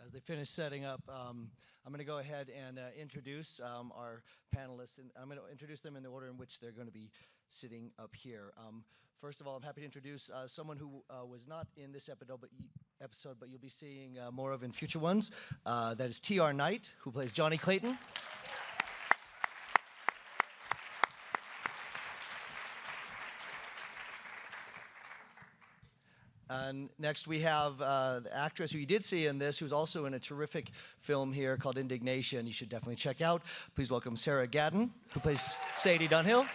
As they finish setting up, I'm going to go ahead and introduce our panelists, and I'm going to introduce them in the order in which they're going to be sitting up here. First of all, I'm happy to introduce someone who was not in this episode, but you'll be seeing more of in future ones. That is T.R. Knight, who plays Johnny Clayton. And next we have the actress who you did see in this, who's also in a terrific film here called Indignation. You should definitely check out. Please welcome Sarah Gadon, who plays Sadie Dunhill.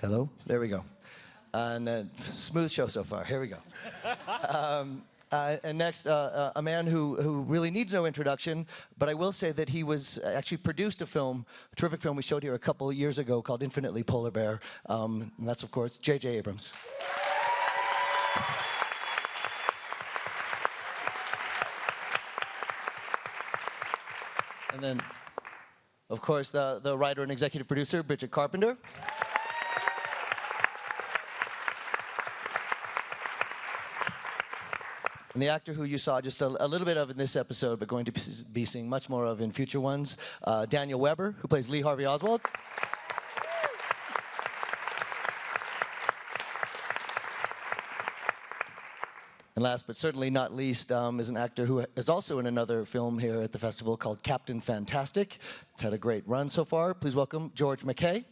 Hello, there we go. And smooth show so far. Here we go. And next, a man who really needs no introduction, but I will say that he was actually produced a film, a terrific film we showed here a couple years ago called Infinitely Polar Bear. And that's, of course, J.J. Abrams. And then, of course, the writer and executive producer, Bridget Carpenter. And the actor who you saw just a little bit of in this episode, but going to be seeing much more of in future ones, Daniel Weber, who plays Lee Harvey Oswald. And last but certainly not least is an actor who is also in another film here at the festival called Captain Fantastic. It's had a great run so far. Please welcome George McKay.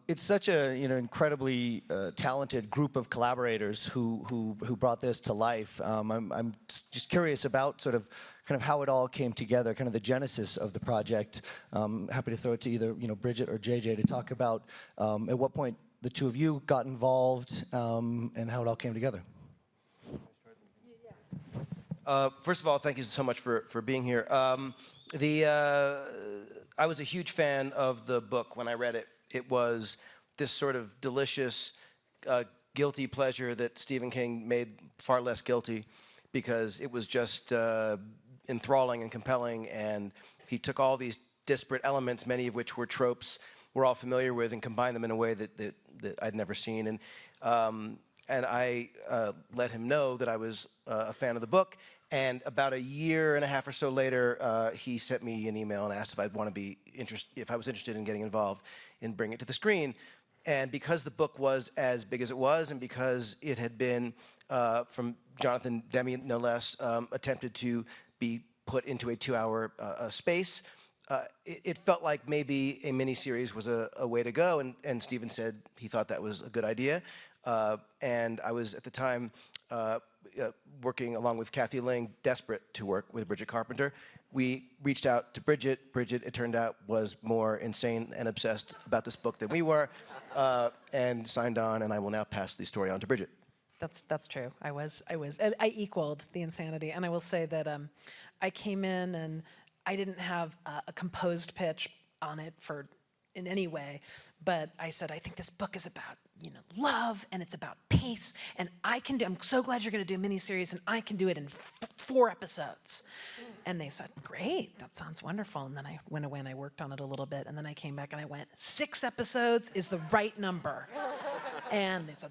It's such a incredibly talented group of collaborators who brought this to life. I'm just curious about kind of how it all came together, kind of the genesis of the project. Happy to throw it to either Bridget or JJ to talk about at what point the two of you got involved and how it all came together. First of all, thank you so much for being here. I was a huge fan of the book when I read it. It was this sort of delicious, guilty pleasure that Stephen King made far less guilty because it was just enthralling and compelling, and he took all these disparate elements, many of which were tropes we're all familiar with, and combined them in a way that I'd never seen. And I let him know that I was a fan of the book. And about a year and a half or so later, he sent me an email and asked if I was interested in getting involved in bringing it to the screen. And because the book was as big as it was, and because it had been, from Jonathan Demme no less, attempted to be put into a 2-hour space, it felt like maybe a miniseries was a way to go. And Stephen said he thought that was a good idea. And I was at the time working along with Kathy Ling, desperate to work with Bridget Carpenter. We reached out to Bridget. Bridget, it turned out, was more insane and obsessed about this book than we were, and signed on, and I will now pass the story on to Bridget. That's true. I equaled the insanity, and I will say that I came in and I didn't have a composed pitch on it in any way, but I said, I think this book is about love, and it's about pace, and I'm so glad you're going to do a miniseries, and I can do it in 4 episodes. And they said, great, that sounds wonderful. And then I went away and I worked on it a little bit, and then I came back and I went, 6 episodes is the right number. And they said,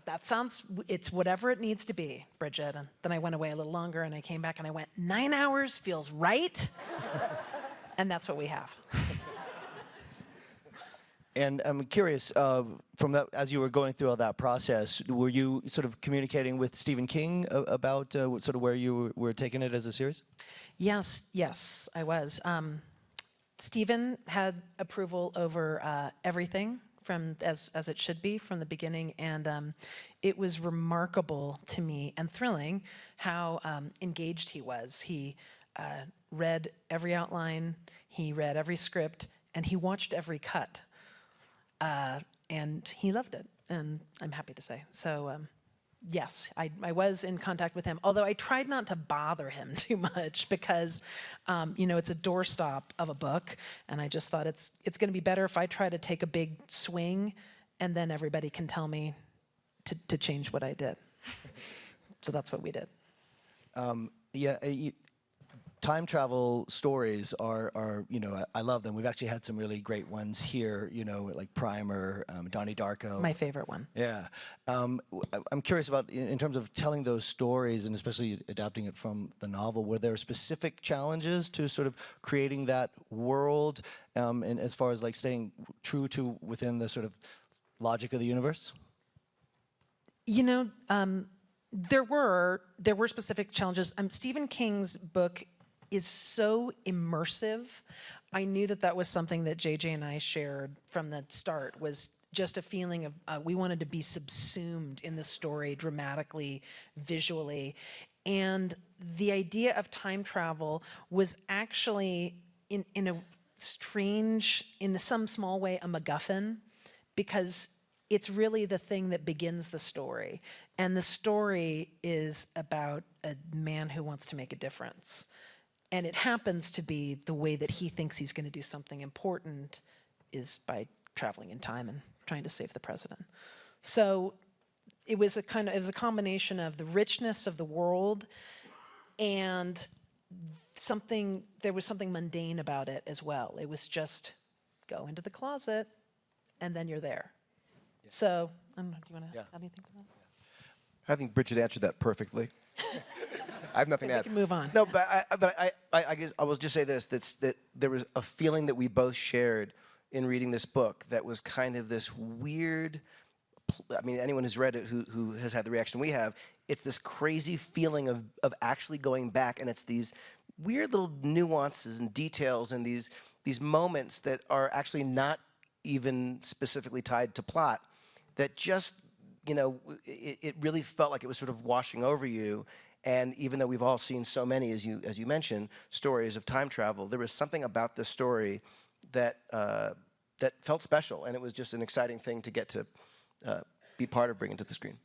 it's whatever it needs to be, Bridget. And then I went away a little longer and I came back and I went, 9 hours feels right. And that's what we have. And I'm curious, from that, as you were going through all that process, were you sort of communicating with Stephen King about sort of where you were taking it as a series? Yes, I was. Stephen had approval over everything as it should be from the beginning, and it was remarkable to me and thrilling how engaged he was. He read every outline, he read every script, and he watched every cut. And he loved it, and I'm happy to say. So yes, I was in contact with him, although I tried not to bother him too much because, it's a doorstop of a book, and I just thought it's going to be better if I try to take a big swing, and then everybody can tell me to change what I did. So that's what we did. Time travel stories are I love them. We've actually had some really great ones here, like Primer, Donnie Darko. My favorite one. Yeah. I'm curious about, in terms of telling those stories, and especially adapting it from the novel, were there specific challenges to sort of creating that world, and as far as like staying true to within the sort of logic of the universe? There were specific challenges. Stephen King's book is so immersive. I knew that was something that JJ and I shared from the start, was just a feeling of we wanted to be subsumed in the story dramatically, visually. And the idea of time travel was actually, in some small way, a MacGuffin, because it's really the thing that begins the story. And the story is about a man who wants to make a difference. And it happens to be the way that he thinks he's going to do something important is by traveling in time and trying to save the president. So it was a combination of the richness of the world and there was something mundane about it as well. It was just go into the closet and then you're there. Yeah. So, I don't know, do you want to add anything to that? I think Bridget answered that perfectly. I have nothing to add. We can move on. No, but I guess I will just say this: that there was a feeling that we both shared in reading this book that was kind of this weird. I mean, anyone who's read it who has had the reaction we have, it's this crazy feeling of actually going back, and it's these weird little nuances and details and these moments that are actually not even specifically tied to plot, that just it really felt like it was sort of washing over you. And even though we've all seen so many, as you mentioned, stories of time travel, there was something about this story that that felt special, and it was just an exciting thing to get to be part of bringing to the screen.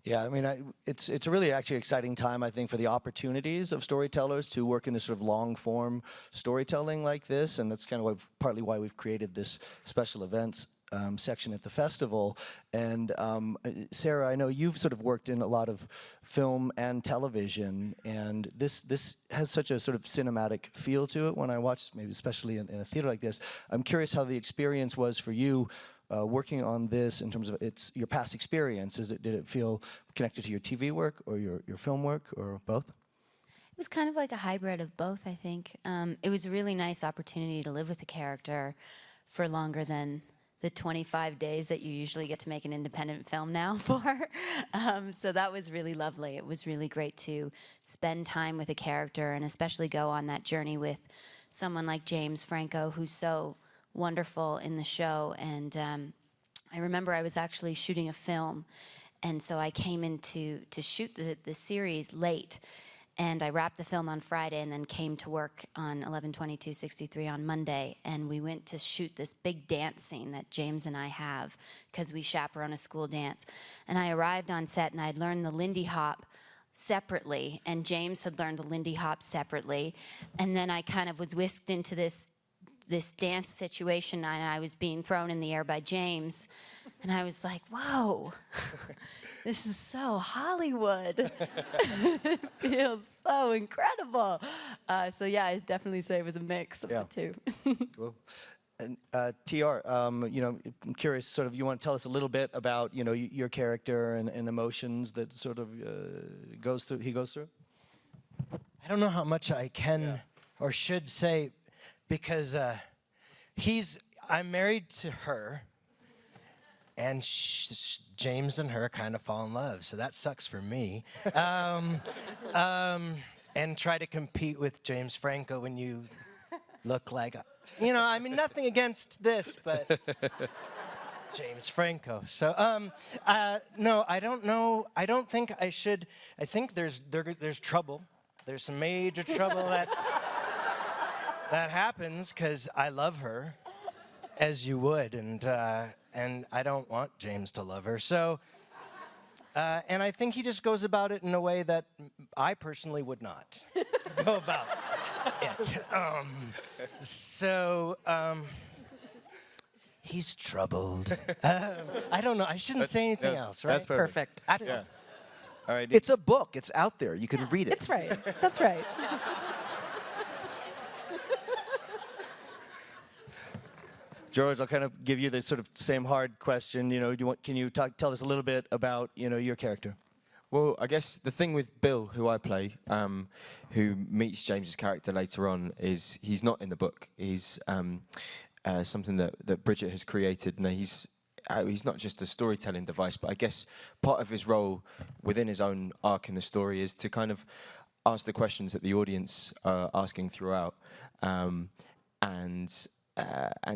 Yeah, I mean, it's a really actually exciting time, I think, for the opportunities of storytellers to work in this sort of long-form storytelling like this, and that's kind of partly why we've created this special events section at the festival. And Sarah, I know you've sort of worked in a lot of film and television, and this has such a sort of cinematic feel to it when I watch, maybe especially in a theater like this. I'm curious how the experience was for you working on this in terms of your past experience. Did it feel connected to your TV work or your film work, or both? It was kind of like a hybrid of both, I think. It was a really nice opportunity to live with a character for longer than the 25 days that you usually get to make an independent film now for. So that was really lovely. It was really great to spend time with a character, and especially go on that journey with someone like James Franco, who's so wonderful in the show. And I remember I was actually shooting a film, and so I came in to shoot the series late. And I wrapped the film on Friday and then came to work on 11/22/63 on Monday. And we went to shoot this big dance scene that James and I have, because we chaperone a school dance. And I arrived on set, and I'd learned the Lindy Hop separately, and James had learned the Lindy Hop separately. And then I kind of was whisked into this dance situation, and I was being thrown in the air by James. And I was like, whoa. This is so Hollywood. It feels so incredible. So yeah, I definitely say it was a mix of the two. Cool. And TR, I'm curious, sort of, you want to tell us a little bit about, your character and emotions that sort of he goes through? I don't know how much I can or should say, because I'm married to her, and James and her kind of fall in love, so that sucks for me. And try to compete with James Franco when you look like, I mean, nothing against this, but James Franco. So, no, I don't know. I don't think I should. I think there's trouble. There's some major trouble that happens, because I love her, as you would, and I don't want James to love her. So And I think he just goes about it in a way that I personally would not go about it. He's troubled. I don't know. I shouldn't say anything else, right? That's perfect. That's Yeah. All right. It's a book. It's out there. You can read it. That's right. That's right. George, I'll kind of give you the sort of same hard question. You know, can you tell us a little bit about, you know, your character? Well, I guess the thing with Bill, who I play, who meets James's character later on, is he's not in the book. He's something that Bridget has created. And he's not just a storytelling device, but I guess part of his role within his own arc in the story is to kind of ask the questions that the audience are asking throughout, and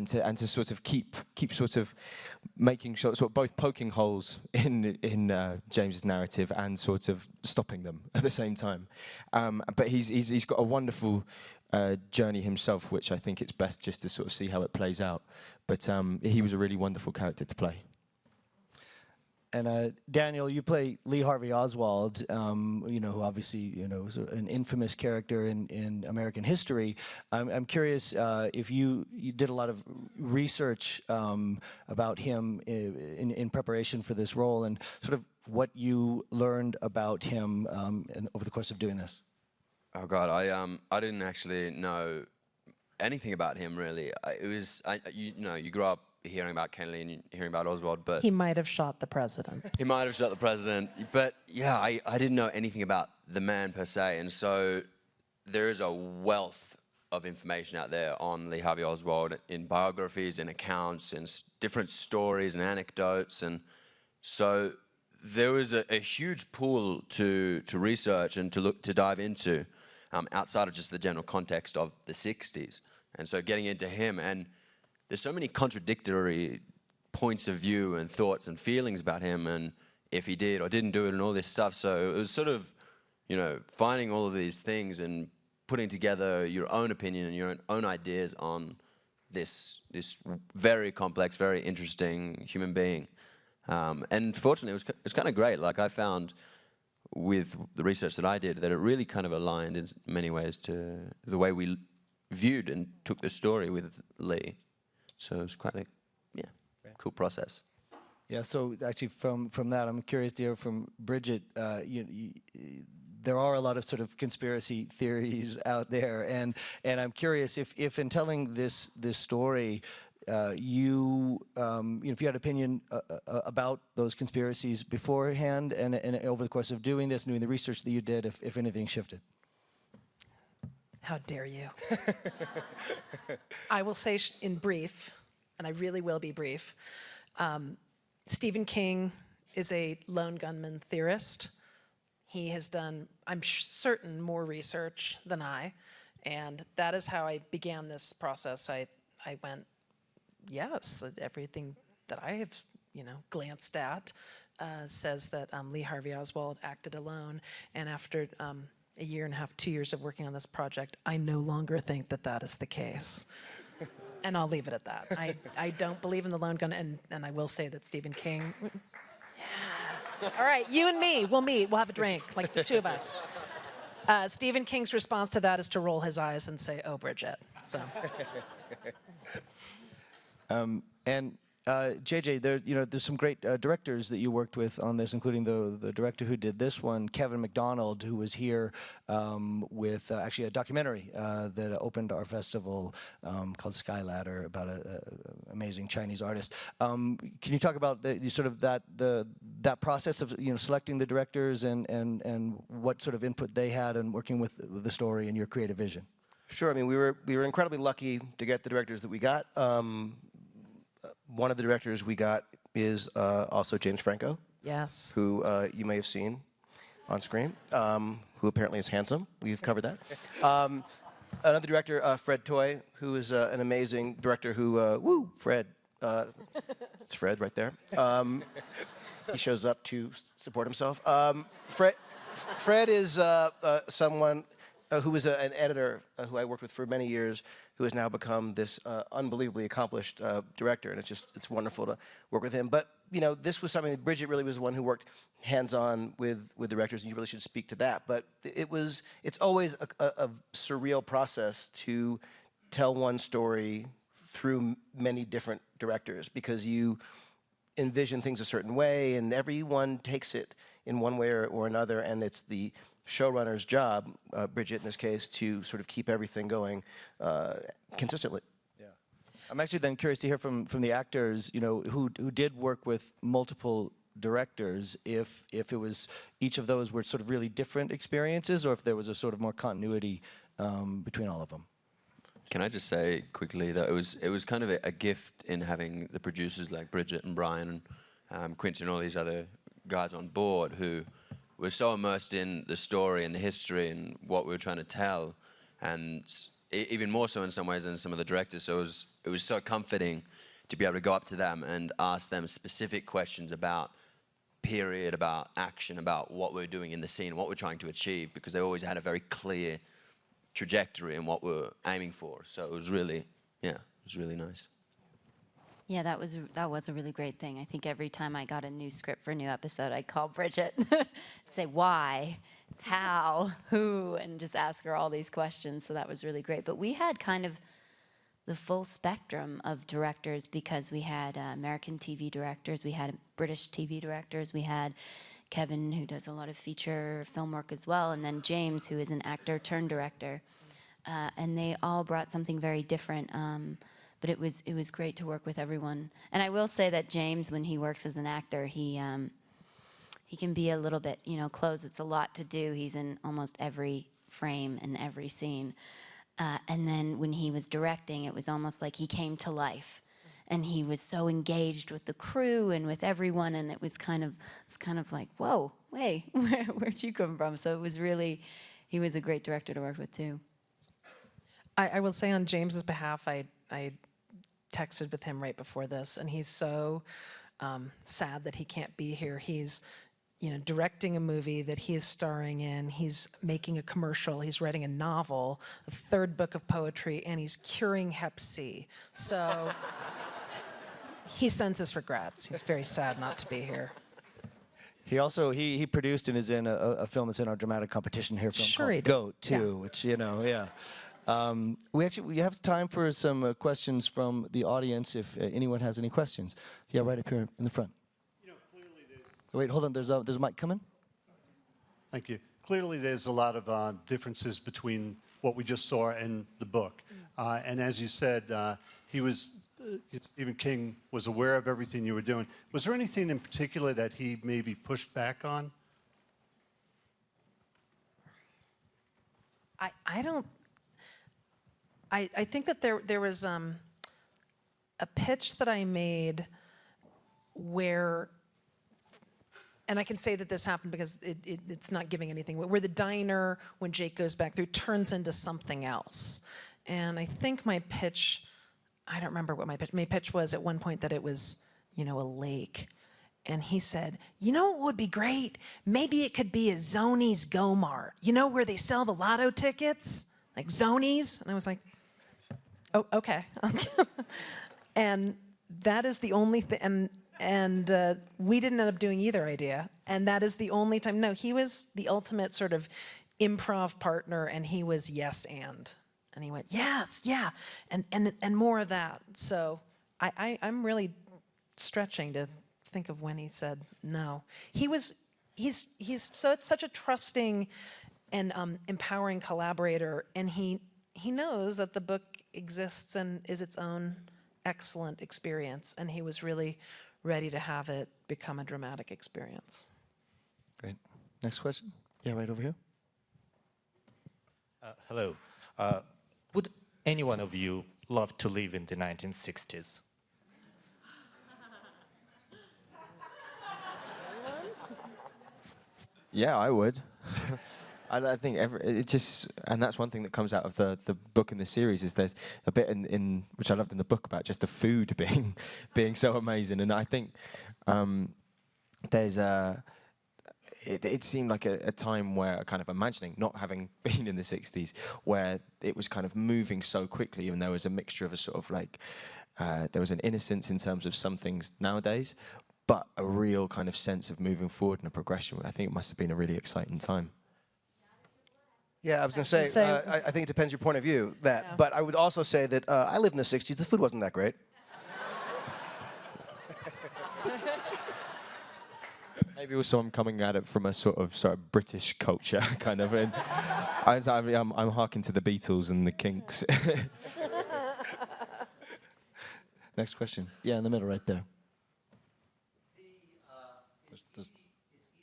to sort of keep sort of making sort of both poking holes in James's narrative and sort of stopping them at the same time. But he's got a wonderful journey himself, which I think it's best just to sort of see how it plays out. But he was a really wonderful character to play. And Daniel, you play Lee Harvey Oswald, you know, who obviously, you know, is an infamous character in American history. I'm curious if you did a lot of research about him in preparation for this role, and sort of what you learned about him over the course of doing this. Oh God, I didn't actually know anything about him really. You grow up hearing about Kennedy and hearing about Oswald, but He might have shot the president. he might have shot the president. But yeah, I didn't know anything about the man per se, and so there is a wealth of information out there on Lee Harvey Oswald in biographies and accounts and different stories and anecdotes, and so there was a huge pool to research and to dive into outside of just the general context of the 60s. And so getting into him, and there's so many contradictory points of view and thoughts and feelings about him, and if he did or didn't do it and all this stuff. So it was sort of, you know, finding all of these things and putting together your own opinion and your own ideas on this very complex, very interesting human being. And fortunately, it was kind of great. Like, I found with the research that I did that it really kind of aligned in many ways to the way we viewed and took the story with Lee. So it was quite a cool process. Yeah, so actually from that, I'm curious to hear from Bridget. There are a lot of sort of conspiracy theories out there, and I'm curious if in telling this story, if you had opinion about those conspiracies beforehand and over the course of doing this and doing the research that you did, if anything shifted. How dare you? I will say in brief, and I really will be brief, Stephen King is a lone gunman theorist. He has done, I'm certain, more research than I, and that is how I began this process. I went, yes, everything that I have, glanced at says that Lee Harvey Oswald acted alone, and after a year and a half, 2 years of working on this project, I no longer think that that is the case. And I'll leave it at that. I don't believe in the lone gun, and I will say that Stephen King, yeah. All right, you and me, we'll meet, we'll have a drink, like the two of us. Stephen King's response to that is to roll his eyes and say, "Oh, Bridget." So. And JJ, there's some great directors that you worked with on this, including the director who did this one, Kevin MacDonald, who was here with actually a documentary that opened our festival called Sky Ladder about an amazing Chinese artist. Can you talk about that process of selecting the directors and what sort of input they had in working with the story and your creative vision? Sure. I mean, we were incredibly lucky to get the directors that we got. One of the directors we got is also James Franco. Yes. Who you may have seen on screen, who apparently is handsome. We've covered that. Another director, Fred Toy, who is an amazing director who, Fred. It's Fred right there. He shows up to support himself. Fred is someone who was an editor who I worked with for many years, who has now become this unbelievably accomplished director, and it's wonderful to work with him. But this was something that Bridget really was the one who worked hands-on with directors, and you really should speak to that. But it's always a surreal process to tell one story through many different directors, because you envision things a certain way, and everyone takes it in one way or another, and it's the showrunner's job, Bridget in this case, to sort of keep everything going consistently. Yeah. I'm actually then curious to hear from the actors, who did work with multiple directors, if it was each of those were sort of really different experiences, or if there was a sort of more continuity between all of them. Can I just say quickly that it was kind of a gift in having the producers like Bridget and Brian, Quentin, and all these other guys on board who were so immersed in the story and the history and what we were trying to tell, and even more so in some ways than some of the directors. So it was so comforting to be able to go up to them and ask them specific questions about period, about action, about what we're doing in the scene, what we're trying to achieve, because they always had a very clear trajectory and what we're aiming for. So it was really, it was really nice. Yeah, that was a really great thing. I think every time I got a new script for a new episode, I'd call Bridget, say why, how, who, and just ask her all these questions. So that was really great. But we had kind of the full spectrum of directors, because we had American TV directors, we had British TV directors, we had Kevin, who does a lot of feature film work as well, and then James, who is an actor turned director. And they all brought something very different. But it was great to work with everyone. And I will say that James, when he works as an actor, he can be a little bit, close. It's a lot to do. He's in almost every frame and every scene. And then when he was directing, it was almost like he came to life. And he was so engaged with the crew and with everyone, and it was kind of like, whoa, wait, where'd you come from? So he was a great director to work with too. I will say on James's behalf, I texted with him right before this, and he's so sad that he can't be here. He's directing a movie that he is starring in. He's making a commercial. He's writing a novel, a third book of poetry, and he's curing Hep C. So he sends his regrets. He's very sad not to be here. He also he produced and is in a film that's in our dramatic competition here, film called Goat too, which we have time for some questions from the audience if anyone has any questions. Yeah, right up here in the front. Clearly there's... Wait, hold on. There's a mic coming. Thank you. Clearly there's a lot of differences between what we just saw and the book. And as you said, Stephen King was aware of everything you were doing. Was there anything in particular that he maybe pushed back on? I think that there was a pitch that I made where, and I can say that this happened because it's not giving anything, where the diner, when Jake goes back through, turns into something else. And I think my pitch, I don't remember what my pitch was at one point, that it was, a lake. And he said, what would be great? Maybe it could be a Zoni's Go Mart. Where they sell the lotto tickets? Like Zoni's? And I was like, oh, okay. And that is the only thing, and we didn't end up doing either idea. And that is the only time. No, he was the ultimate sort of improv partner, and he was yes and. And he went, yes, yeah, and more of that. So I'm really stretching to think of when he said no. He's such a trusting and empowering collaborator, and he knows that the book exists and is its own excellent experience, and he was really ready to have it become a dramatic experience. Great. Next question. Yeah, right over here. Hello. Would any one of you love to live in the 1960s? Yeah, I would. I think and that's one thing that comes out of the book and the series, is there's a bit in which I loved in the book about just the food being so amazing, and I think there's it seemed like a time where, kind of imagining, not having been in the 60s, where it was kind of moving so quickly, and there was a mixture of a sort of like, there was an innocence in terms of some things nowadays, but a real kind of sense of moving forward and a progression. I think it must have been a really exciting time. Yeah, I was going to say, I think it depends your point of view. But I would also say that I lived in the 60s. The food wasn't that great. Maybe also I'm coming at it from a sort of British culture, kind of. And I'm harking to the Beatles and the Kinks. Next question. Yeah, in the middle, right there.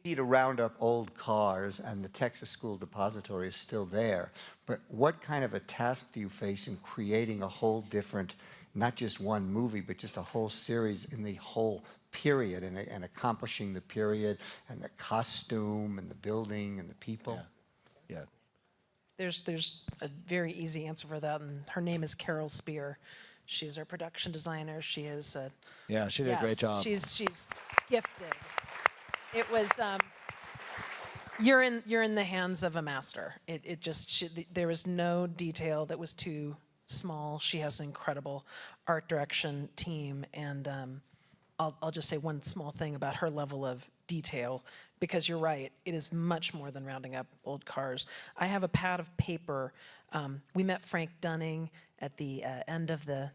Easy to round up old cars, and the Texas School Depository is still there. But what kind of a task do you face in creating a whole different, not just one movie, but just a whole series in the whole period, and accomplishing the period, and the costume, and the building, and the people? Yeah. There's a very easy answer for that, and her name is Carol Spear. She's our production designer. She is Yeah, she did a great job. She's gifted. It was you're in the hands of a master. It just there was no detail that was too small. She has an incredible art direction team, and I'll just say one small thing about her level of detail, because you're right, it is much more than rounding up old cars. I have a pad of paper. We met Frank Dunning at the end of the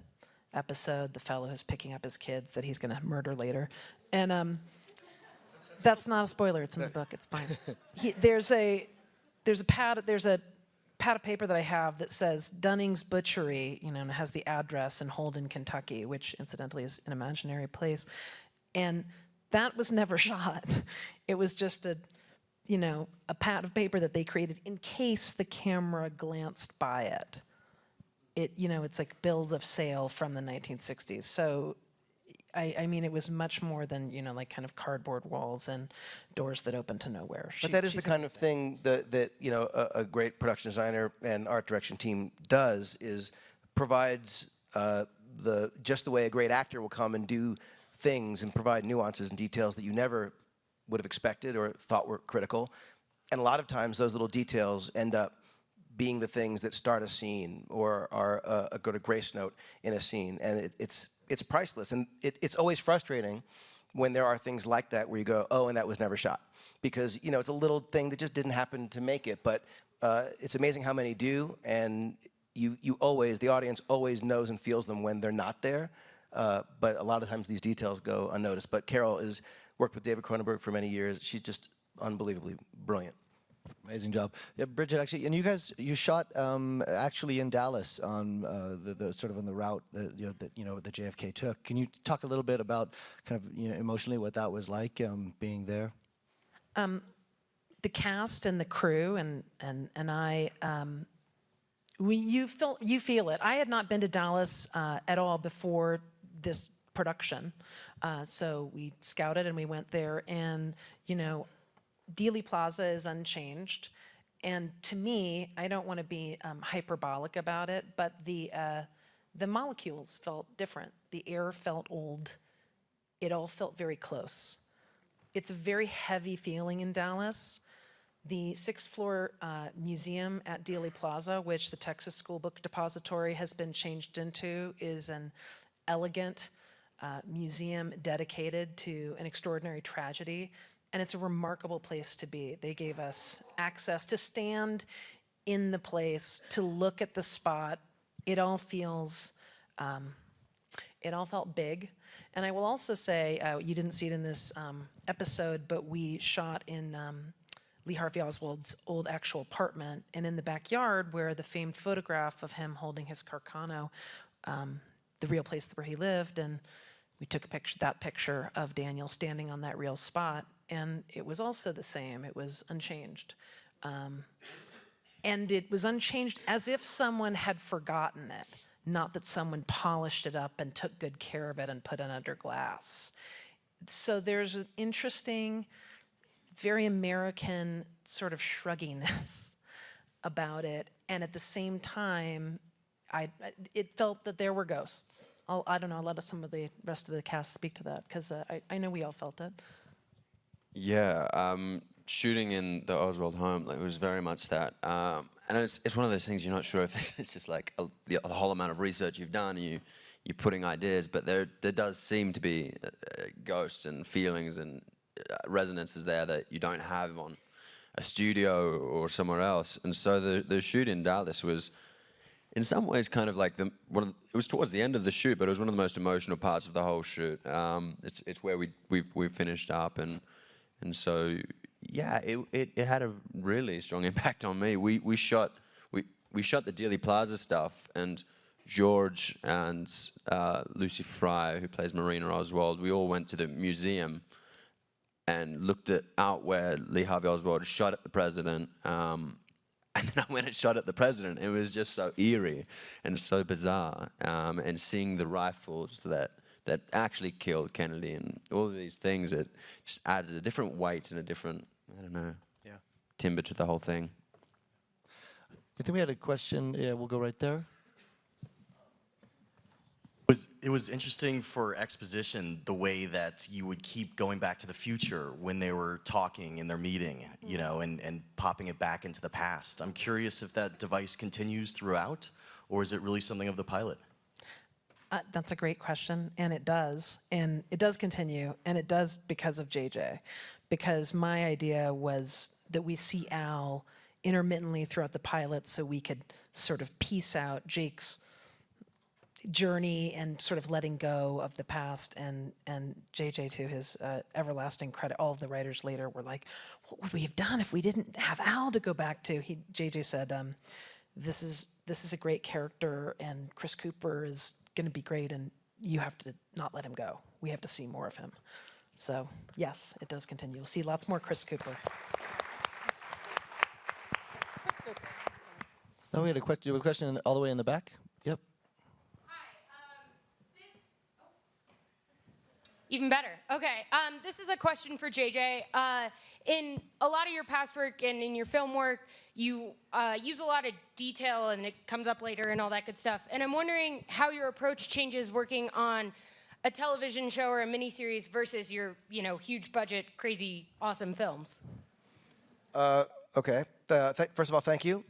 episode, the fellow who's picking up his kids that he's going to murder later. And that's not a spoiler. It's in the book. It's fine. There's a pad of paper that I have that says Dunning's Butchery, and it has the address in Holden, Kentucky, which incidentally is an imaginary place. And that was never shot. It was just a pad of paper that they created in case the camera glanced by it. It's like bills of sale from the 1960s. So, I mean, it was much more than, like kind of cardboard walls and doors that open to nowhere. But that is the kind of thing that a great production designer and art direction team does, is provides just the way a great actor will come and do things and provide nuances and details that you never would have expected or thought were critical. And a lot of times those little details end up being the things that start a scene or are a good grace note in a scene. And it's priceless. And it's always frustrating when there are things like that where you go, oh, and that was never shot. Because, it's a little thing that just didn't happen to make it. But it's amazing how many do. And the audience always knows and feels them when they're not there. But a lot of times these details go unnoticed. But Carol has worked with David Cronenberg for many years. She's just unbelievably brilliant. Amazing job. Yeah, Bridget, actually, and you shot actually in Dallas on the sort of on the route that that JFK took. Can you talk a little bit about kind of emotionally what that was like being there? The cast and the crew and I, you feel it. I had not been to Dallas at all before this production, so we scouted and we went there, and Dealey Plaza is unchanged, and to me, I don't want to be hyperbolic about it, but the molecules felt different. The air felt old. It all felt very close. It's a very heavy feeling in Dallas. The sixth-floor museum at Dealey Plaza, which the Texas School Book Depository has been changed into, is an elegant museum dedicated to an extraordinary tragedy. And it's a remarkable place to be. They gave us access to stand in the place, to look at the spot. It all felt big. And I will also say, you didn't see it in this episode, but we shot in Lee Harvey Oswald's old actual apartment, and in the backyard where the famed photograph of him holding his Carcano, the real place where he lived, and we took that picture of Daniel standing on that real spot. And it was also the same. It was unchanged. And it was unchanged as if someone had forgotten it, not that someone polished it up and took good care of it and put it under glass. So there's an interesting, very American sort of shrugginess about it. And at the same time, it felt that there were ghosts. I don't know, I'll let some of the rest of the cast speak to that, because I know we all felt it. Yeah, shooting in the Oswald home, like, it was very much that. And it's one of those things you're not sure if it's just like the whole amount of research you've done, you're putting ideas, but there does seem to be ghosts and feelings and resonances there that you don't have on a studio or somewhere else. And so the shoot in Dallas was, in some ways, kind of like it was towards the end of the shoot, but it was one of the most emotional parts of the whole shoot. It's where we've finished up, and so yeah, it had a really strong impact on me. We shot the Dealey Plaza stuff, and George and Lucy Fry, who plays Marina Oswald, we all went to the museum and looked out where Lee Harvey Oswald shot at the president. And then I went and shot at the president. It was just so eerie and so bizarre. And seeing the rifles that actually killed Kennedy and all of these things, it just adds a different weight and a different, I don't know, timber to the whole thing. I think we had a question. Yeah, we'll go right there. It was interesting for exposition, the way that you would keep going back to the future when they were talking in their meeting, you know, and popping it back into the past. I'm curious if that device continues throughout, or is it really something of the pilot? That's a great question, and it does continue, and it does because of JJ, because my idea was that we see Al intermittently throughout the pilot so we could sort of piece out Jake's journey and sort of letting go of the past, and JJ, to his everlasting credit, all of the writers later were like, what would we have done if we didn't have Al to go back to? JJ said, this is a great character, and Chris Cooper is going to be great, and you have to not let him go. We have to see more of him. So yes, it does continue. You'll see lots more Chris Cooper. Oh, we had a question. You have a question all the way in the back? Yep. Even better. Okay. This is a question for JJ. In a lot of your past work and in your film work, you use a lot of detail, and it comes up later and all that good stuff. And I'm wondering how your approach changes working on a television show or a miniseries versus your, huge budget, crazy, awesome films. Okay. First of all, thank you.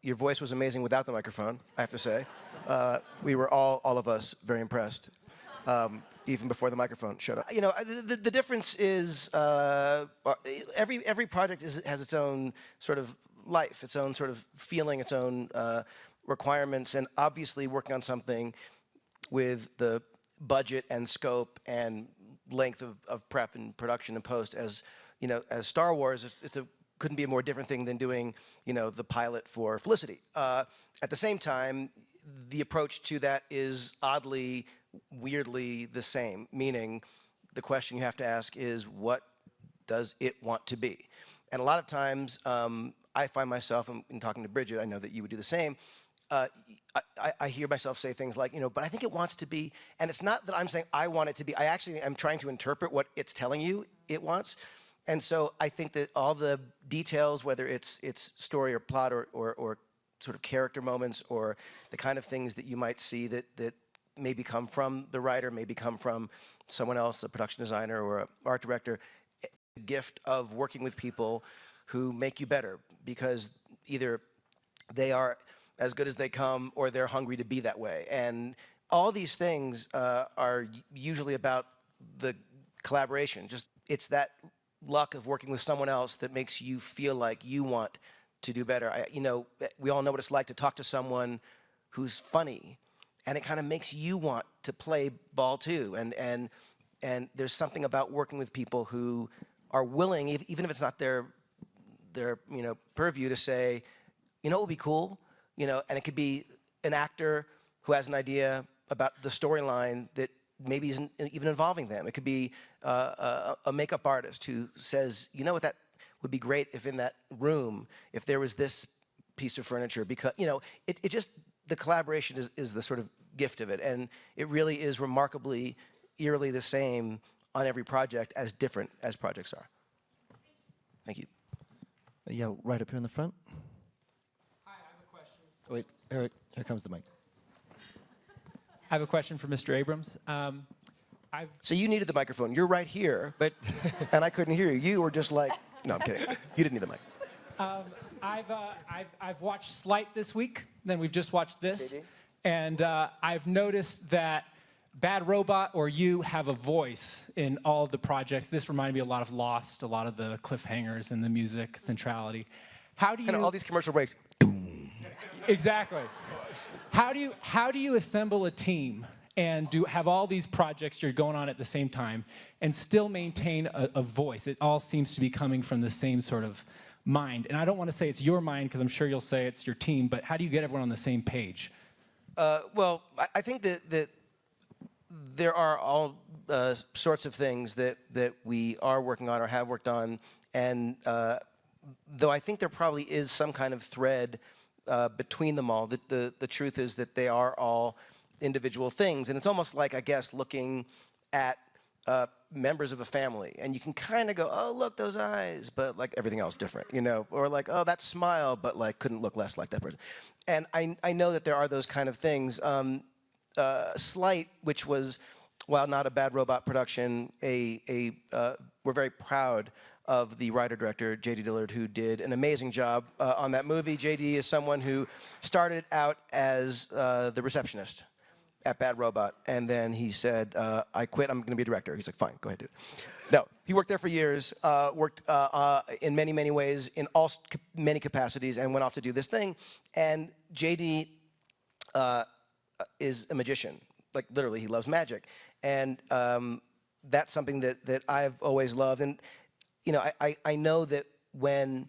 Your voice was amazing without the microphone, I have to say. We were all of us very impressed. Even before the microphone showed up. The difference is every project has its own sort of life, its own sort of feeling, its own requirements, and obviously working on something with the budget and scope and length of prep and production and post as Star Wars, couldn't be a more different thing than doing the pilot for Felicity. At the same time, the approach to that is oddly, weirdly the same, meaning the question you have to ask is, what does it want to be? And a lot of times, I find myself, in talking to Bridget, I know that you would do the same, I hear myself say things like, but I think it wants to be, and it's not that I'm saying I want it to be, I actually am trying to interpret what it's telling you it wants. And so I think that all the details, whether it's story or plot or sort of character moments or the kind of things that you might see that maybe come from the writer, maybe come from someone else, a production designer or an art director, the gift of working with people who make you better because either they are as good as they come or they're hungry to be that way. And all these things are usually about the collaboration. Just it's that luck of working with someone else that makes you feel like you want to do better. We all know what it's like to talk to someone who's funny, and it kind of makes you want to play ball too. And there's something about working with people who are willing, even if it's not their purview, to say, what would be cool, and it could be an actor who has an idea about the storyline that maybe isn't even involving them. It could be a makeup artist who says, what, that would be great if in that room, if there was this piece of furniture, because, it just, the collaboration is the sort of gift of it, and it really is remarkably, eerily the same on every project, as different as projects are. Thank you. Yeah, right up here in the front. Hi, I have a question. Wait, Eric, here comes the mic. I have a question for Mr. Abrams. So you needed the microphone. You're right here, but and I couldn't hear you. You were just like No, I'm kidding. You didn't need the mic. I've watched Slight this week. Then we've just watched this, and I've noticed that Bad Robot or you have a voice in all of the projects. This reminded me a lot of Lost, a lot of the cliffhangers and the music centrality. How do you? And all these commercial breaks. Exactly. How do you assemble a team and have all these projects you're going on at the same time and still maintain a voice? It all seems to be coming from the same sort of mind. And I don't want to say it's your mind, because I'm sure you'll say it's your team, but how do you get everyone on the same page? Well, I think that there are all sorts of things that we are working on or have worked on, and though I think there probably is some kind of thread between them all, the truth is that they are all individual things, and it's almost like, I guess, looking at members of a family, and you can kind of go, oh, look, those eyes, but like everything else different, you know, or like, oh, that smile, but like couldn't look less like that person. And I know that there are those kind of things. Slight, which was, while not a Bad Robot production, we're very proud of the writer-director, J.D. Dillard, who did an amazing job on that movie. J.D. is someone who started out as the receptionist at Bad Robot, and then he said, I quit, I'm gonna be a director. He's like, fine, go ahead, do it. No, he worked there for years, worked in many, many ways, in many capacities, and went off to do this thing. And J.D. is a magician. Like, literally, he loves magic. And that's something that I've always loved. And, you know, I know that when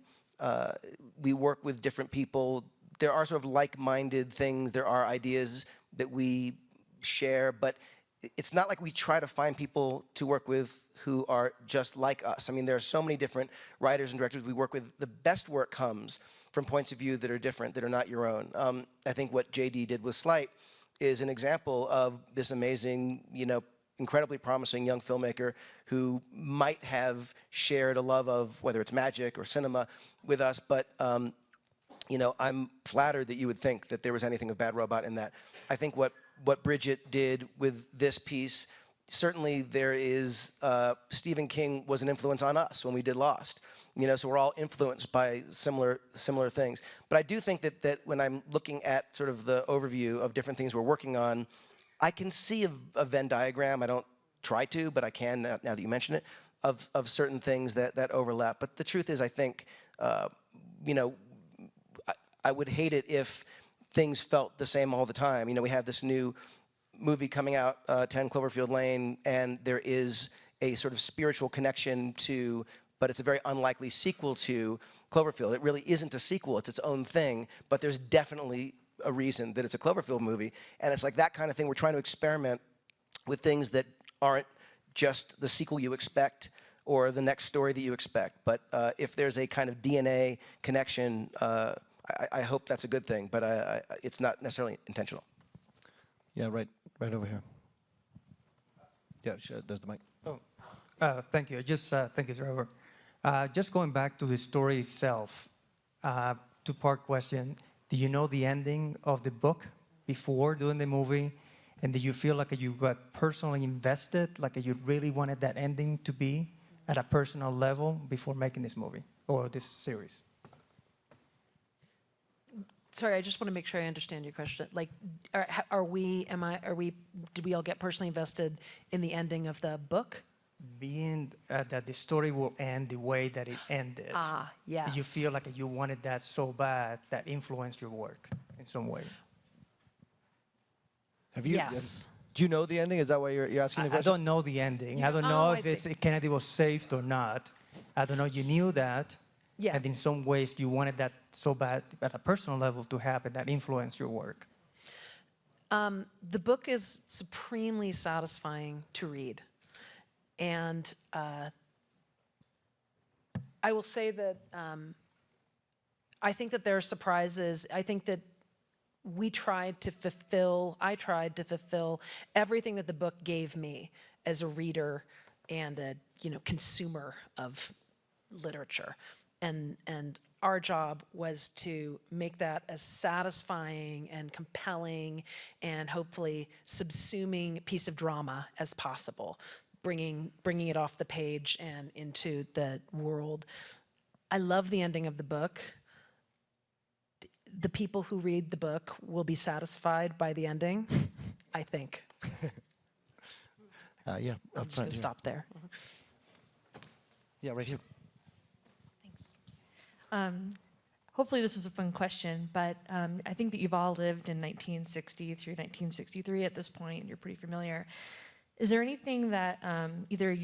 we work with different people, there are sort of like-minded things, there are ideas that we share, but it's not like we try to find people to work with who are just like us. I mean, there are so many different writers and directors we work with. The best work comes from points of view that are different, that are not your own. I think what J.D. did with Slight is an example of this amazing, you know, incredibly promising young filmmaker who might have shared a love of whether it's magic or cinema with us, but you know, I'm flattered that you would think that there was anything of Bad Robot in that. I think what Bridget did with this piece, certainly there is, Stephen King was an influence on us when we did Lost. You know, so we're all influenced by similar things. But I do think that when I'm looking at sort of the overview of different things we're working on, I can see a Venn diagram. I don't try to, but I can now that you mention it, of certain things that overlap. But the truth is, I think, you know, I would hate it if things felt the same all the time. You know, we have this new movie coming out, 10 Cloverfield Lane, and there is a sort of spiritual connection to, but it's a very unlikely sequel to Cloverfield. It really isn't a sequel, it's its own thing, but there's definitely a reason that it's a Cloverfield movie. And it's like that kind of thing. We're trying to experiment with things that aren't just the sequel you expect or the next story that you expect. But if there's a kind of DNA connection, I hope that's a good thing, but it's not necessarily intentional. Yeah, right over here. Yeah, sure, there's the mic. Thank you. Just thank you, Trevor. Just going back to the story itself, two-part question. Do you know the ending of the book before doing the movie? And did you feel like you got personally invested, like you really wanted that ending to be at a personal level before making this movie or this series? Sorry, I just want to make sure I understand your question. Like, did we all get personally invested in the ending of the book? Being that the story will end the way that it ended. Yes. Did you feel like you wanted that so bad that influenced your work in some way? Have you? Yes. Do you know the ending? Is that why you're asking the I question? don't know the ending. I don't know if Kennedy was saved or not. I don't know. You knew that. Yes. And in some ways, you wanted that so bad at a personal level to happen that influenced your work. The book is supremely satisfying to read. And I will say that I think that there are surprises. I think that I tried to fulfill everything that the book gave me as a reader and a consumer of literature. And our job was to make that as satisfying and compelling and hopefully subsuming piece of drama as possible, bringing it off the page and into the world. I love the ending of the book. The people who read the book will be satisfied by the ending, I think. Yeah, I'm up just going front to here. stop there. Yeah, right here. Hopefully this is a fun question, but I think that you've all lived in 1960 through 1963 at this point, and you're pretty familiar. Is there anything that either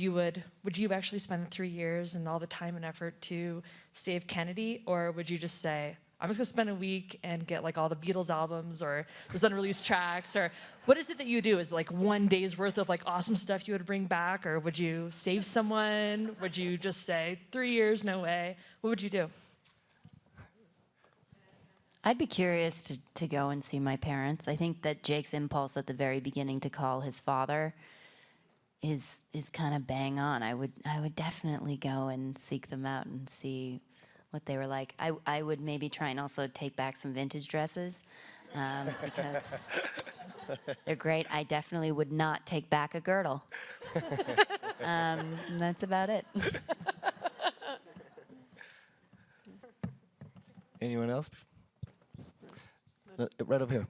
would you actually spend the 3 years and all the time and effort to save Kennedy, or would you just say, I'm just gonna spend a week and get like all the Beatles albums or those unreleased tracks, or what is it that you do? Is it like 1 day's worth of like awesome stuff you would bring back, or would you save someone? Would you just say 3 years, no way? What would you do? I'd be curious to go and see my parents. I think that Jake's impulse at the very beginning to call his father is kind of bang on. I would definitely go and seek them out and see what they were like. I would maybe try and also take back some vintage dresses because they're great. I definitely would not take back a girdle. And that's about it. Anyone else? Right over here.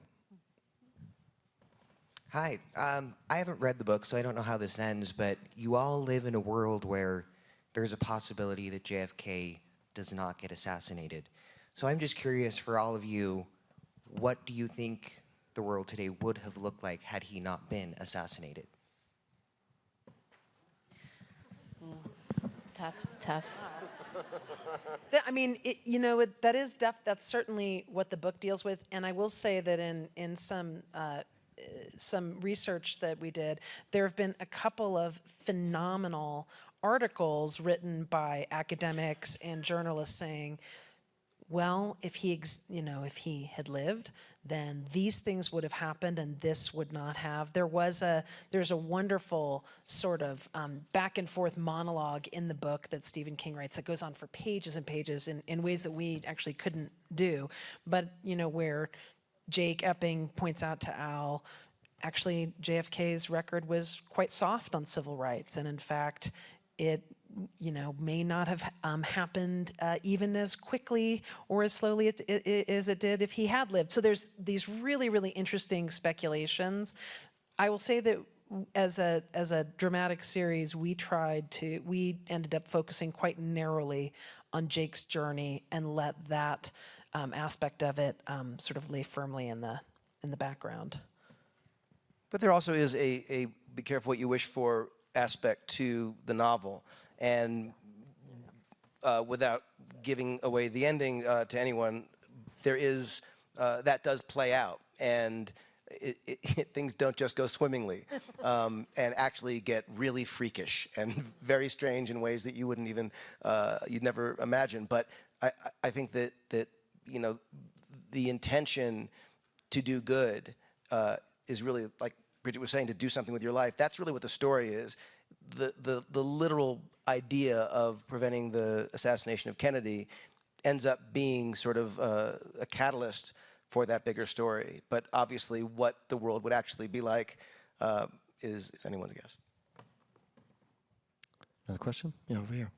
Hi. I haven't read the book, so I don't know how this ends, but you all live in a world where there's a possibility that JFK does not get assassinated. So I'm just curious for all of you, what do you think the world today would have looked like had he not been assassinated? It's tough. I mean, that's certainly what the book deals with. And I will say that in some research that we did, there have been a couple of phenomenal articles written by academics and journalists saying, well, if he had lived, then these things would have happened and this would not have. There's a wonderful sort of back and forth monologue in the book that Stephen King writes that goes on for pages and pages in ways that we actually couldn't do. But, where Jake Epping points out to Al, actually JFK's record was quite soft on civil rights. And in fact, it may not have happened even as quickly or as slowly as it did if he had lived. So there's these really, really interesting speculations. I will say that as a dramatic series, we ended up focusing quite narrowly on Jake's journey and let that aspect of it sort of lay firmly in the background. But there also is a be careful what you wish for aspect to the novel. And without giving away the ending to anyone, there is, that does play out. And things don't just go swimmingly and actually get really freakish and very strange in ways that you wouldn't even, you'd never imagine. But I think that the intention to do good is really, like Bridget was saying, to do something with your life. That's really what the story is. The literal idea of preventing the assassination of Kennedy ends up being sort of a catalyst for that bigger story. But obviously what the world would actually be like is anyone's guess. Another question? Yeah, over here.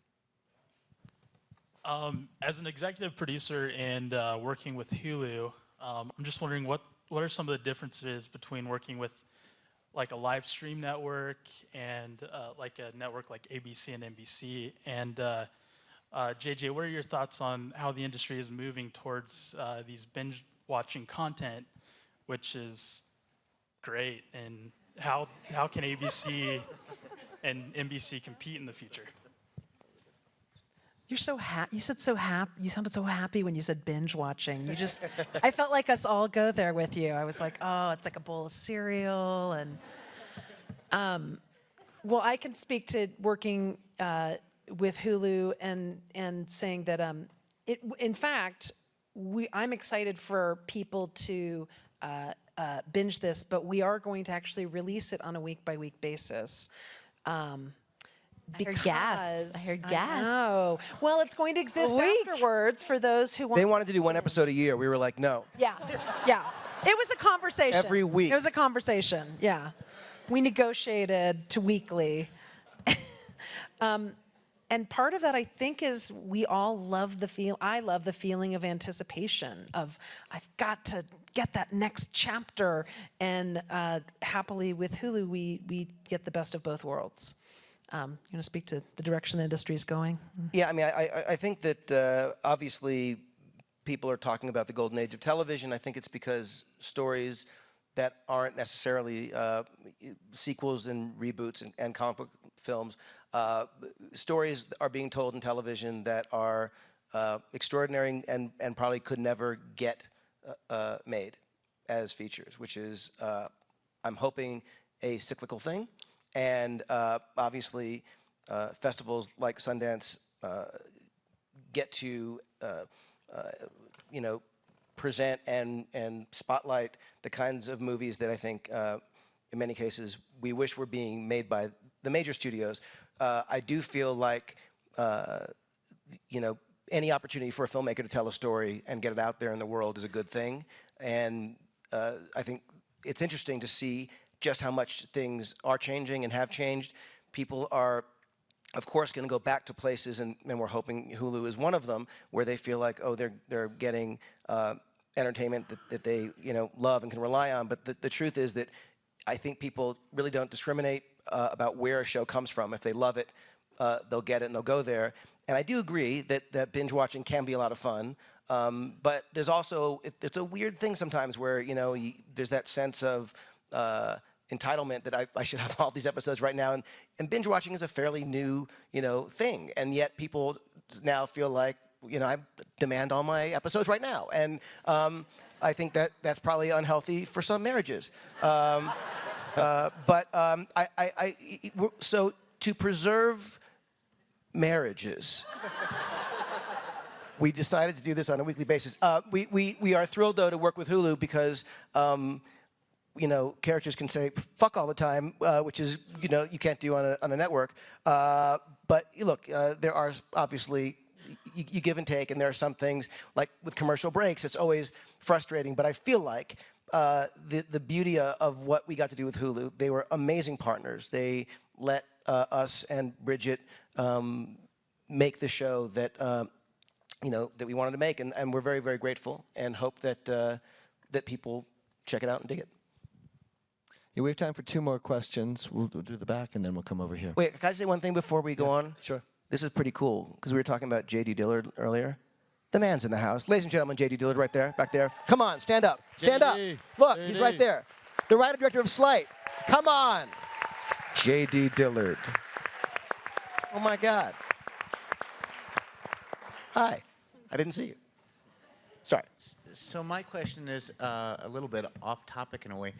As an executive producer and working with Hulu, I'm just wondering what are some of the differences between working with like a live stream network and like a network like ABC and NBC. And JJ, what are your thoughts on how the industry is moving towards these binge watching content, which is great, and how can ABC and NBC compete in the future? You're so happy. You said so happy. You sounded so happy when you said binge watching. I felt like us all go there with you. I was like, oh, it's like a bowl of cereal. And well, I can speak to working with Hulu and saying that in fact, I'm excited for people to binge this, but we are going to actually release it on a week-by-week basis. I heard gasps. I know. Well, it's going to exist afterwards for those who want. They wanted to do one episode a year. We were like, no. Yeah. It was a conversation. Every week. It was a conversation. Yeah. We negotiated to weekly. And part of that, I think, is we all love I love the feeling of anticipation of, I've got to get that next chapter. And happily with Hulu, we get the best of both worlds. You want to speak to the direction the industry is going? Yeah, I mean, I think that obviously people are talking about the golden age of television. I think it's because stories that aren't necessarily sequels and reboots and comic book films, stories are being told in television that are extraordinary and probably could never get made as features, which is, I'm hoping, a cyclical thing. And obviously, festivals like Sundance get to, present and spotlight the kinds of movies that I think, in many cases, we wish were being made by the major studios. I do feel like, any opportunity for a filmmaker to tell a story and get it out there in the world is a good thing. And I think it's interesting to see just how much things are changing and have changed. People are, of course, going to go back to places, and we're hoping Hulu is one of them, where they feel like, oh, they're getting entertainment that they love and can rely on. But the truth is that I think people really don't discriminate about where a show comes from. If they love it, they'll get it and they'll go there. And I do agree that binge watching can be a lot of fun. But there's also, it's a weird thing sometimes where, there's that sense of entitlement that I should have all these episodes right now. And binge watching is a fairly new, thing. And yet people now feel like, I demand all my episodes right now. And I think that's probably unhealthy for some marriages. So to preserve marriages, we decided to do this on a weekly basis. We are thrilled, though, to work with Hulu because, characters can say fuck all the time, which is, you can't do on a network. But look, there are obviously, you give and take, and there are some things, like with commercial breaks, it's always frustrating. But I feel like the beauty of what we got to do with Hulu, they were amazing partners. They let us and Bridget make the show that that we wanted to make, and we're very, very grateful, and hope that that people check it out and dig it. Yeah, we have time for 2 more questions. We'll do the back, and then we'll come over here. Wait, can I say one thing before we go on? Sure. This is pretty cool, because we were talking about J.D. Dillard earlier. The man's in the house. Ladies and gentlemen, J.D. Dillard right there, back there. Come on, stand up. Stand up. Look, he's right there. The writer-director of Slight. Come on. J.D. Dillard. Oh, my God. Hi. I didn't see you. Sorry. So my question is a little bit off topic in a way.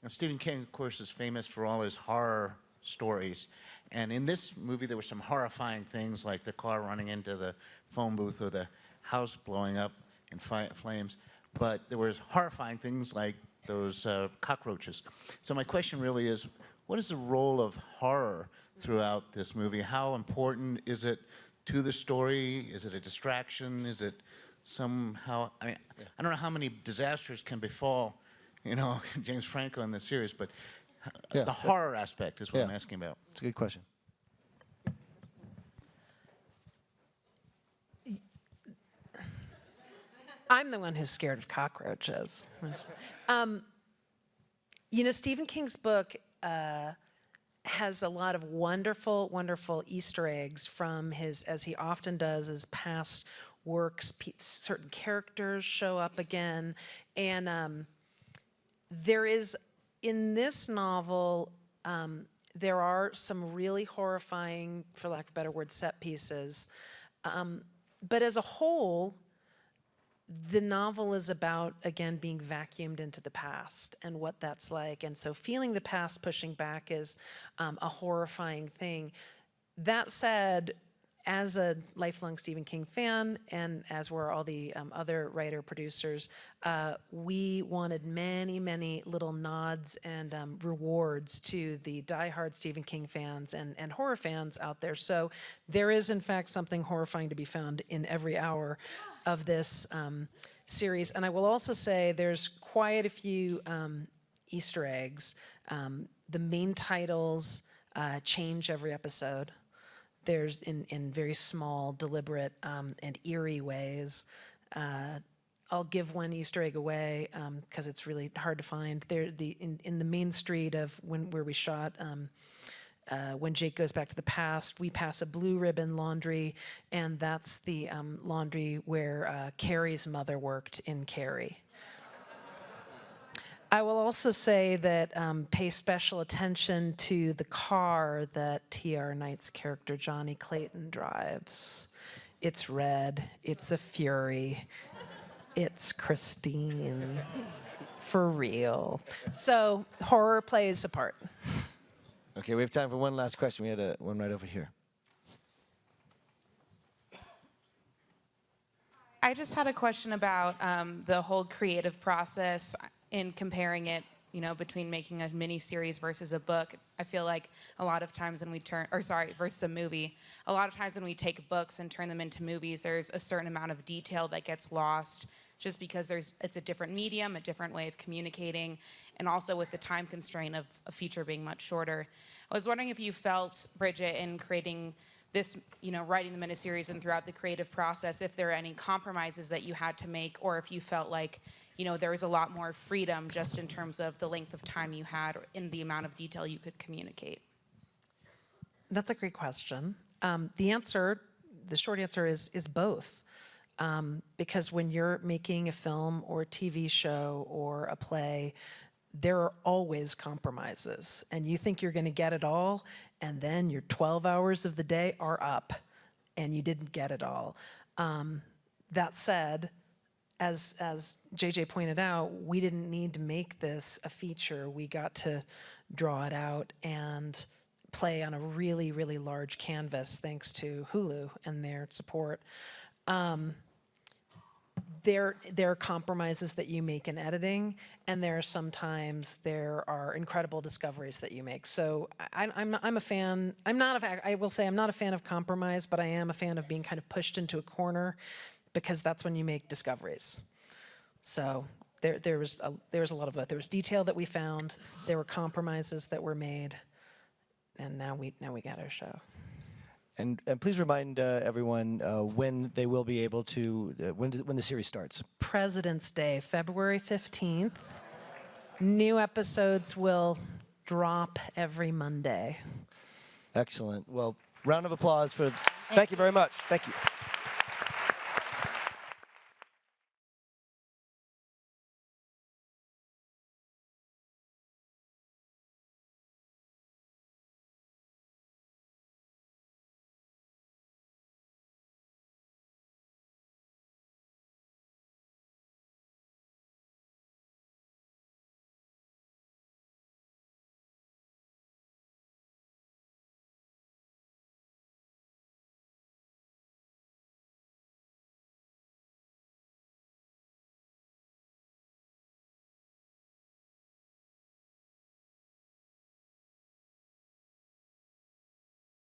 Stephen King, of course, is famous for all his horror stories. And in this movie, there were some horrifying things like the car running into the phone booth or the house blowing up in flames. But there was horrifying things like those cockroaches. So my question really is, what is the role of horror throughout this movie? How important is it to the story? Is it a distraction? Is it somehow, I don't know how many disasters can befall, James Franco in this series, but the horror aspect is what I'm asking about. It's a good question. I'm the one who's scared of cockroaches. Stephen King's book has a lot of wonderful, wonderful Easter eggs from his, as he often does, his past works. Certain characters show up again. And there is, in this novel, there are some really horrifying, for lack of a better word, set pieces. But as a whole, the novel is about, again, being vacuumed into the past and what that's like. And so feeling the past pushing back is a horrifying thing. That said, as a lifelong Stephen King fan, and as were all the other writer-producers, we wanted many, many little nods and rewards to the diehard Stephen King fans and horror fans out there. So there is, in fact, something horrifying to be found in every hour of this series. And I will also say there's quite a few Easter eggs. The main titles change every episode. there's in very small, deliberate, and eerie ways. I'll give one Easter egg away because it's really hard to find. In the main street of where we shot, when Jake goes back to the past, we pass a blue ribbon laundry, and that's the laundry where Carrie's mother worked in Carrie. I will also say that pay special attention to the car that T.R. Knight's character Johnny Clayton drives. It's red, it's a Fury, it's Christine, for real. So horror plays a part. Okay, we have time for one last question. We had one right over here. I just had a question about the whole creative process in comparing it, between making a mini series versus a book. I feel like a lot of times when we versus a movie, a lot of times when we take books and turn them into movies, there's a certain amount of detail that gets lost just because it's a different medium, a different way of communicating, and also with the time constraint of a feature being much shorter. I was wondering if you felt, Bridget, in creating this, writing the miniseries and throughout the creative process, if there are any compromises that you had to make, or if you felt like, there was a lot more freedom just in terms of the length of time you had and the amount of detail you could communicate. That's a great question. The short answer is both. Because when you're making a film or a TV show or a play, there are always compromises. And you think you're going to get it all, and then your 12 hours of the day are up, and you didn't get it all. That said, as JJ pointed out, we didn't need to make this a feature. We got to draw it out and play on a really, really large canvas thanks to Hulu and their support. There are compromises that you make in editing, and there are incredible discoveries that you make. So I'm a fan. I will say I'm not a fan of compromise, but I am a fan of being kind of pushed into a corner, because that's when you make discoveries. So there was a lot of both. There was detail that we found. There were compromises that were made, and now we got our show. And please remind everyone when they will be able to, when the series starts. President's Day, February 15th. New episodes will drop every Monday. Excellent. Well, round of applause for, thank you very much. Thank you.